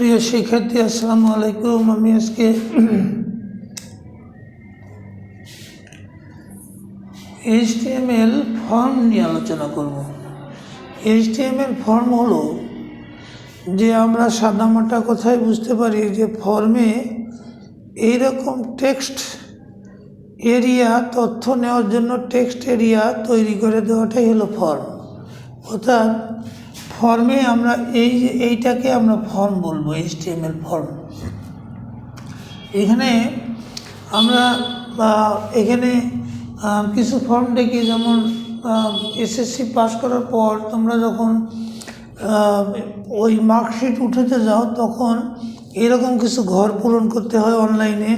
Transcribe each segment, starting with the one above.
প্রিয় শিক্ষার্থী, আসসালামু আলাইকুম। আমি আজকে HTML ফর্ম নিয়ে আলোচনা করব। HTML ফর্ম হলো যে আমরা সাদামাটা কথায় বুঝতে পারি যে ফর্মে এইরকম টেক্সট এরিয়া, তথ্য নেওয়ার জন্য টেক্সট এরিয়া তৈরি করে দেওয়াটাই হলো ফর্ম। অর্থাৎ ফর্মে আমরা এইটাকে আমরা ফর্ম বলবো, HTML ফর্ম। এখানে আমরা এখানে কিছু ফর্ম দেখি, যেমন SSC পাস করার পর তোমরা যখন ওই মার্কশিট উঠাতে যাও তখন এরকম কিছু ঘর পূরণ করতে হয় অনলাইনে,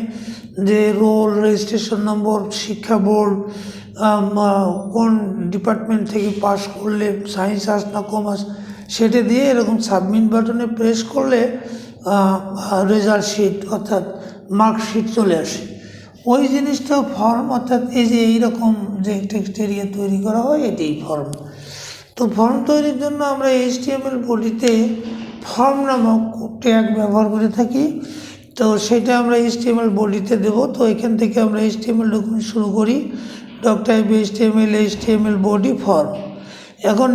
যে রোল, রেজিস্ট্রেশন নম্বর, শিক্ষা বোর্ড, কোন ডিপার্টমেন্ট থেকে পাস করলে, সায়েন্স, আর্টস না কমার্স, সেটা দিয়ে এরকম সাবমিট বাটনে প্রেস করলে রেজাল্ট শিট অর্থাৎ মার্কশিট চলে আসে। ওই জিনিসটা ফর্ম, অর্থাৎ এই যে এইরকম যে টেক্সট এরিয়া তৈরি করা হয় এটাই ফর্ম। তো ফর্ম তৈরির জন্য আমরা HTML বডিতে ফর্ম নামক ট্যাগ ব্যবহার করে থাকি। তো সেটা আমরা HTML বডিতে দেব। তো এখান থেকে আমরা HTML ডকুমেন্ট শুরু করি, doctype HTML body form. এখন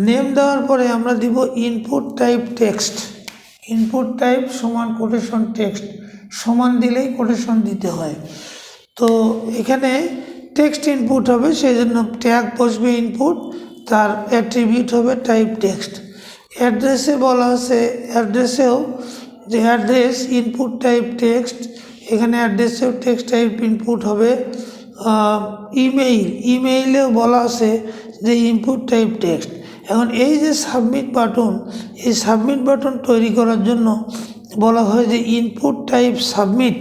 নেম দেওয়ার পরে আমরা দিব input type text. Input type সমান কোটেশন টেক্সট, সমান দিলেই কোটেশন দিতে হয়। তো এখানে টেক্সট ইনপুট হবে, সেই জন্য ট্যাগ বসবে ইনপুট, তার অ্যাট্রিবিউট হবে টাইপ টেক্সট। অ্যাড্রেসে বলা আছে, অ্যাড্রেসেও যে অ্যাড্রেস ইনপুট টাইপ টেক্সট, এখানে অ্যাড্রেসেও টেক্সট টাইপ ইনপুট হবে। ইমেইলেও বলা আছে যে ইনপুট টাইপ টেক্সট। এখন এই যে সাবমিট বাটন, এই সাবমিট বাটন তৈরি করার জন্য বলা হয় যে ইনপুট টাইপ সাবমিট,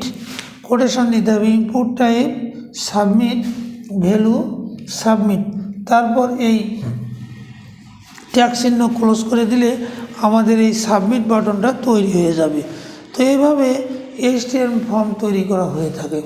কোটেশন দিতে হবে input type submit value submit, তারপর এই ট্যাগ চিহ্ন ক্লোজ করে দিলে আমাদের এই সাবমিট বাটনটা তৈরি হয়ে যাবে। তো এইভাবে HTML ফর্ম তৈরি করা হয়ে থাকে।